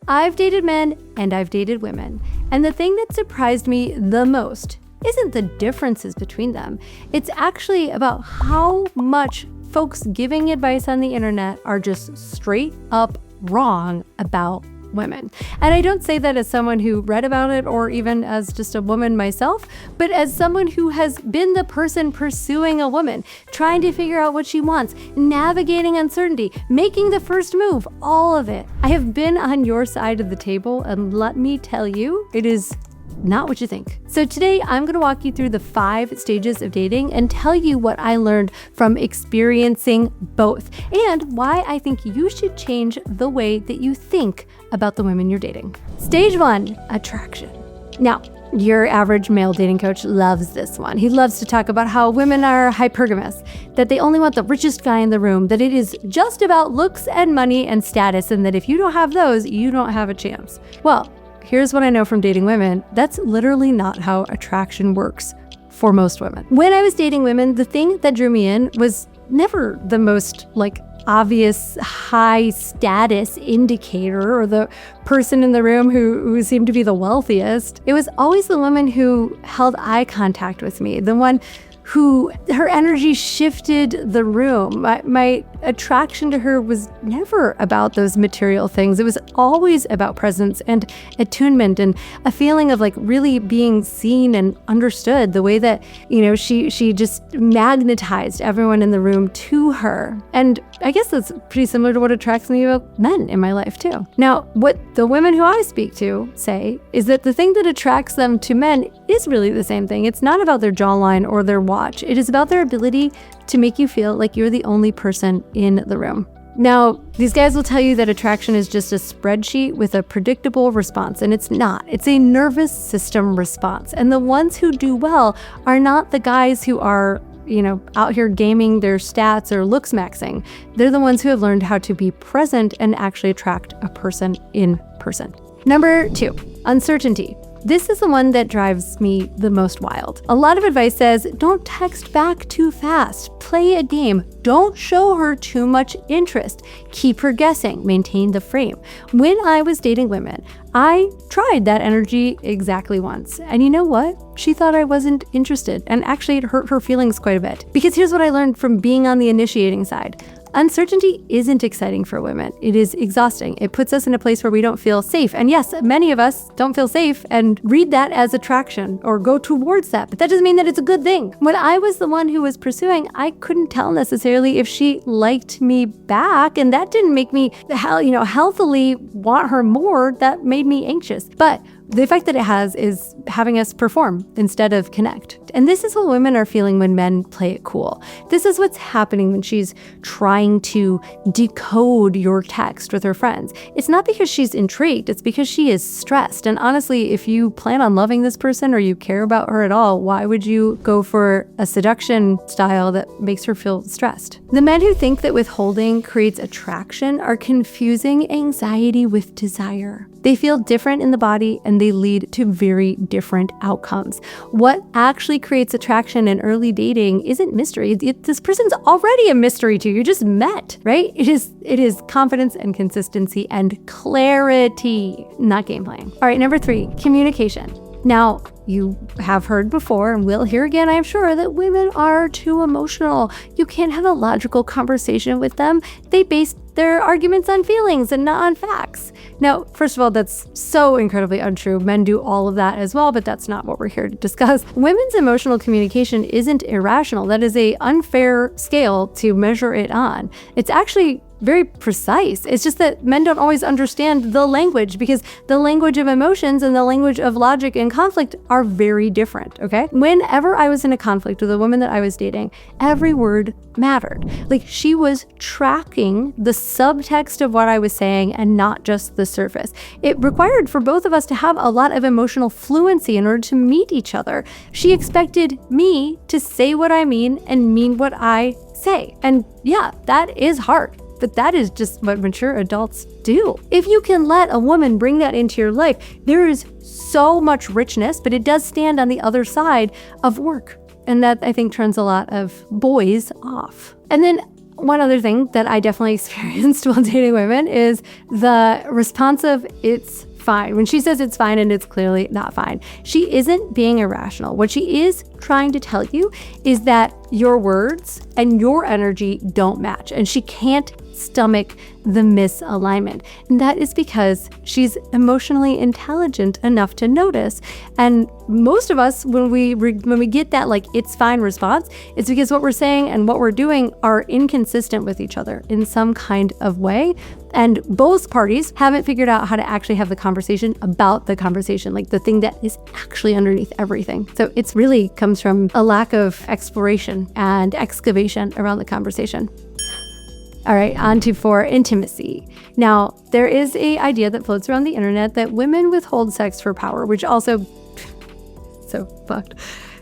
I've dated men and I've dated women. And the thing that surprised me the most isn't the differences between them. It's actually about how much folks giving advice on the internet are just straight up wrong about women. And I don't say that as someone who read about it or even as just a woman myself, but as someone who has been the person pursuing a woman, trying to figure out what she wants, navigating uncertainty, making the first move, all of it. I have been on your side of the table, and let me tell you, it is not what you think. So today I'm going to walk you through the 5 stages of dating and tell you what I learned from experiencing both and why I think you should change the way that you think about the women you're dating. Stage 1, attraction. Now, your average male dating coach loves this one. He loves to talk about how women are hypergamous, that they only want the richest guy in the room, that it is just about looks and money and status, and that if you don't have those, you don't have a chance. Well, here's what I know from dating women. That's literally not how attraction works for most women. When I was dating women, the thing that drew me in was never the most obvious high status indicator or the person in the room who seemed to be the wealthiest. It was always the woman who held eye contact with me, the one who her energy shifted the room. My attraction to her was never about those material things. It was always about presence and attunement and a feeling of really being seen and understood, the way that, she just magnetized everyone in the room to her. And I guess that's pretty similar to what attracts me about men in my life too. Now, what the women who I speak to say is that the thing that attracts them to men is really the same thing. It's not about their jawline or their watch. It is about their ability to make you feel like you're the only person in the room. Now, these guys will tell you that attraction is just a spreadsheet with a predictable response, and it's not. It's a nervous system response. And the ones who do well are not the guys who are out here gaming their stats or looks maxing. They're the ones who have learned how to be present and actually attract a person in person. Number 2, uncertainty. This is the one that drives me the most wild. A lot of advice says, don't text back too fast, play a game, don't show her too much interest, keep her guessing, maintain the frame. When I was dating women, I tried that energy exactly once. And you know what? She thought I wasn't interested, and actually it hurt her feelings quite a bit. Because here's what I learned from being on the initiating side. Uncertainty isn't exciting for women. It is exhausting. It puts us in a place where we don't feel safe. And yes, many of us don't feel safe and read that as attraction or go towards that. But that doesn't mean that it's a good thing. When I was the one who was pursuing, I couldn't tell necessarily if she liked me back. And that didn't make me healthily want her more. That made me anxious. But the effect that it has is having us perform instead of connect. And this is what women are feeling when men play it cool. This is what's happening when she's trying to decode your text with her friends. It's not because she's intrigued, it's because she is stressed. And honestly, if you plan on loving this person or you care about her at all, why would you go for a seduction style that makes her feel stressed? The men who think that withholding creates attraction are confusing anxiety with desire. They feel different in the body and they lead to very different outcomes. What actually creates attraction in early dating isn't mystery. This person's already a mystery to you. You just met, right? It is confidence and consistency and clarity, not game playing. All right, number 3, communication. Now, you have heard before and will hear again, I'm sure, that women are too emotional. You can't have a logical conversation with them. They base their arguments on feelings and not on facts. Now, first of all, that's so incredibly untrue. Men do all of that as well, but that's not what we're here to discuss. Women's emotional communication isn't irrational. That is an unfair scale to measure it on. It's actually very precise. It's just that men don't always understand the language because the language of emotions and the language of logic and conflict are very different, okay? Whenever I was in a conflict with a woman that I was dating, every word mattered. She was tracking the subtext of what I was saying and not just the surface. It required for both of us to have a lot of emotional fluency in order to meet each other. She expected me to say what I mean and mean what I say. And yeah, that is hard. But that is just what mature adults do. If you can let a woman bring that into your life, there is so much richness, but it does stand on the other side of work. And that, I think, turns a lot of boys off. And then one other thing that I definitely experienced while dating women is the response of it's fine. When she says it's fine and it's clearly not fine, she isn't being irrational. What she is trying to tell you is that your words and your energy don't match, and she can't stomach the misalignment. And that is because she's emotionally intelligent enough to notice. And most of us, when we get that like it's fine response, it's because what we're saying and what we're doing are inconsistent with each other in some kind of way. And both parties haven't figured out how to actually have the conversation about the conversation, like the thing that is actually underneath everything. So it's really comes from a lack of exploration and excavation around the conversation. All right, on to for intimacy. Now, there is an idea that floats around the internet that women withhold sex for power, which also, so fucked.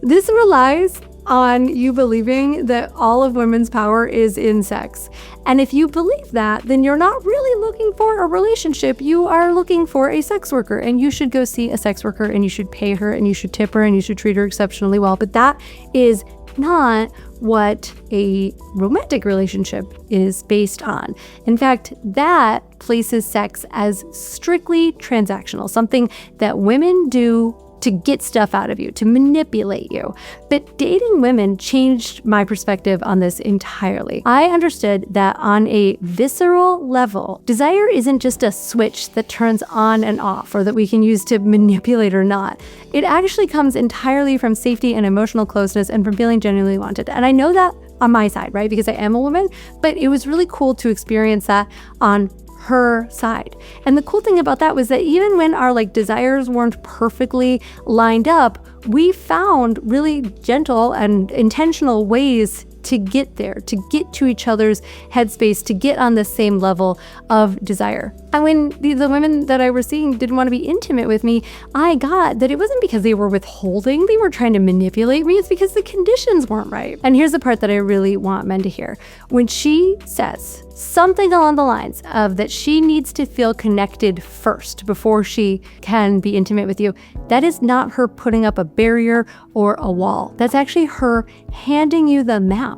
This relies on you believing that all of women's power is in sex. And if you believe that, then you're not really looking for a relationship. You are looking for a sex worker, and you should go see a sex worker, and you should pay her, and you should tip her, and you should treat her exceptionally well. But that is not what a romantic relationship is based on. In fact, that places sex as strictly transactional, something that women do to get stuff out of you, to manipulate you. But dating women changed my perspective on this entirely. I understood that on a visceral level, desire isn't just a switch that turns on and off, or that we can use to manipulate or not. It actually comes entirely from safety and emotional closeness and from feeling genuinely wanted. And I know that on my side, right? Because I am a woman, but it was really cool to experience that on her side. And the cool thing about that was that even when our desires weren't perfectly lined up, we found really gentle and intentional ways to get there, to get to each other's headspace, to get on the same level of desire. And when the women that I was seeing didn't want to be intimate with me, I got that it wasn't because they were withholding, they were trying to manipulate me, it's because the conditions weren't right. And here's the part that I really want men to hear. When she says something along the lines of that she needs to feel connected first before she can be intimate with you, that is not her putting up a barrier or a wall. That's actually her handing you the map.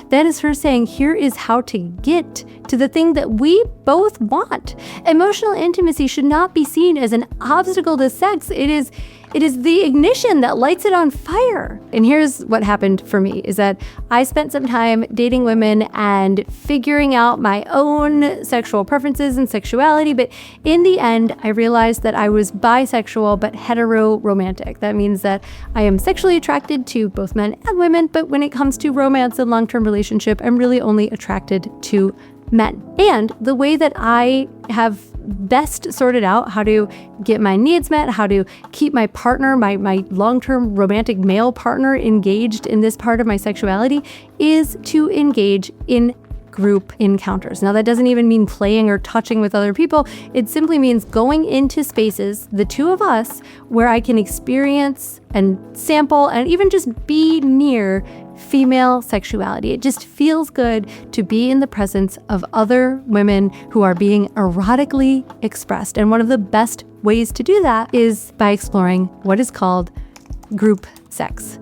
That is her saying, here is how to get to the thing that we both want. Emotional intimacy should not be seen as an obstacle to sex. It is the ignition that lights it on fire. And here's what happened for me, is that I spent some time dating women and figuring out my own sexual preferences and sexuality. But in the end, I realized that I was bisexual, but hetero-romantic. That means that I am sexually attracted to both men and women, but when it comes to romance and long-term relationship, I'm really only attracted to men. And the way that I have best sorted out how to get my needs met, how to keep my partner, my long-term romantic male partner engaged in this part of my sexuality, is to engage in group encounters. Now, that doesn't even mean playing or touching with other people. It simply means going into spaces, the two of us, where I can experience and sample and even just be near female sexuality. It just feels good to be in the presence of other women who are being erotically expressed. And one of the best ways to do that is by exploring what is called group sex.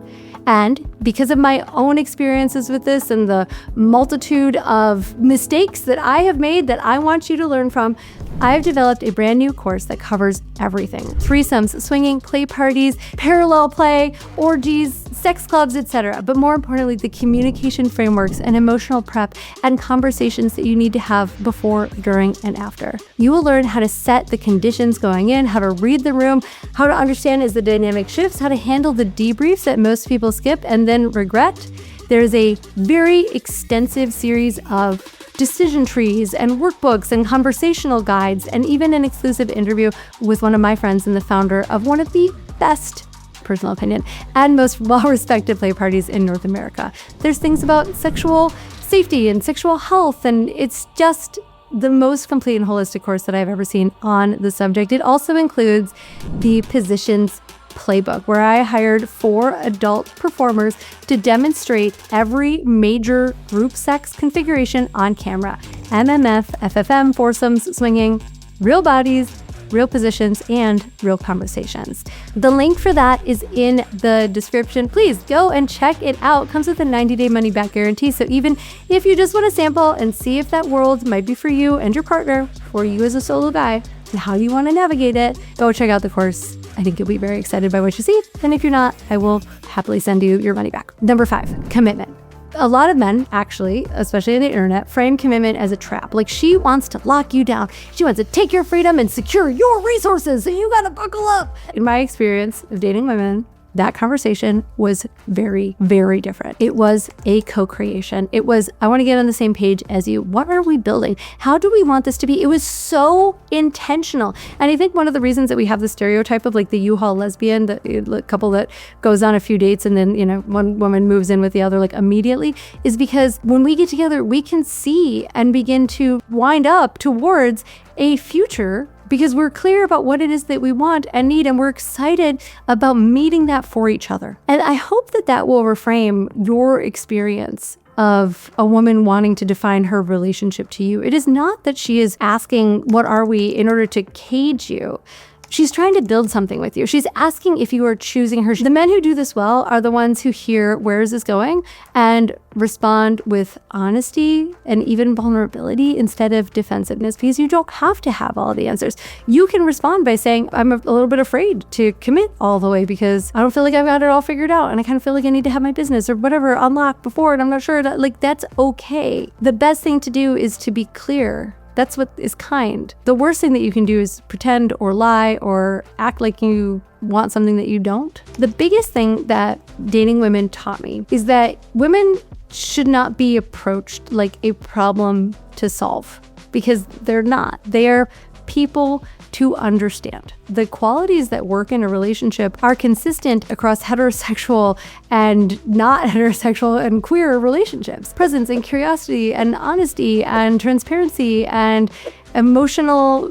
And because of my own experiences with this and the multitude of mistakes that I have made that I want you to learn from, I've developed a brand new course that covers everything. Threesomes, swinging, play parties, parallel play, orgies, sex clubs, etc. But more importantly, the communication frameworks and emotional prep and conversations that you need to have before, during, and after. You will learn how to set the conditions going in, how to read the room, how to understand as the dynamic shifts, how to handle the debriefs that most people skip and then regret. There's a very extensive series of decision trees and workbooks and conversational guides, and even an exclusive interview with one of my friends and the founder of one of the best, personal opinion, and most well-respected play parties in North America. There's things about sexual safety and sexual health, and it's just the most complete and holistic course that I've ever seen on the subject. It also includes the Positions Playbook, where I hired 4 adult performers to demonstrate every major group sex configuration on camera: MMF, FFM, foursomes, swinging, real bodies, real positions, and real conversations. The link for that is in the description. Please go and check it out. It comes with a 90-day money-back guarantee. So even if you just want to sample and see if that world might be for you and your partner, or you as a solo guy, and how you want to navigate it, go check out the course. I think you'll be very excited by what you see. And if you're not, I will happily send you your money back. Number 5, commitment. A lot of men, actually, especially on the internet, frame commitment as a trap. Like, she wants to lock you down. She wants to take your freedom and secure your resources. So you gotta buckle up. In my experience of dating women, that conversation was very, very different. It was a co-creation. It was, I want to get on the same page as you. What are we building? How do we want this to be? It was so intentional. And I think one of the reasons that we have the stereotype of like the U-Haul lesbian, the couple that goes on a few dates and then, one woman moves in with the other like immediately, is because when we get together, we can see and begin to wind up towards a future because we're clear about what it is that we want and need, and we're excited about meeting that for each other. And I hope that that will reframe your experience of a woman wanting to define her relationship to you. It is not that she is asking, what are we, in order to cage you. She's trying to build something with you. She's asking if you are choosing her. The men who do this well are the ones who hear, where is this going? And respond with honesty and even vulnerability instead of defensiveness, because you don't have to have all the answers. You can respond by saying, I'm a little bit afraid to commit all the way because I don't feel like I've got it all figured out. And I kind of feel like I need to have my business or whatever unlocked before. And I'm not sure that, like, that's okay. The best thing to do is to be clear. That's what is kind. The worst thing that you can do is pretend or lie or act like you want something that you don't. The biggest thing that dating women taught me is that women should not be approached like a problem to solve, because they're not. They're people to understand. The qualities that work in a relationship are consistent across heterosexual and not heterosexual and queer relationships. Presence and curiosity and honesty and transparency and emotional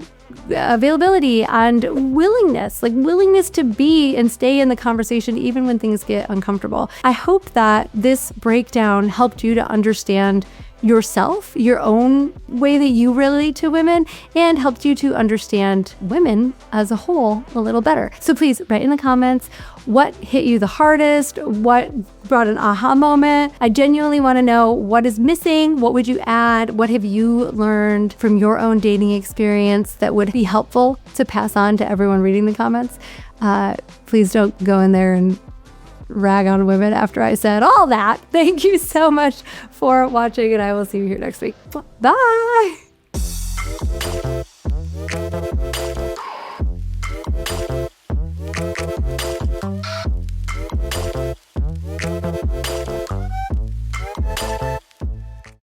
availability and willingness to be and stay in the conversation even when things get uncomfortable. I hope that this breakdown helped you to understand yourself, your own way that you relate to women, and helped you to understand women as a whole a little better. So please write in the comments what hit you the hardest, what brought an aha moment. I genuinely want to know what is missing, what would you add, what have you learned from your own dating experience that would be helpful to pass on to everyone reading the comments. Please don't go in there and rag on women after I said all that. Thank you so much for watching, and I will see you here next week. Bye.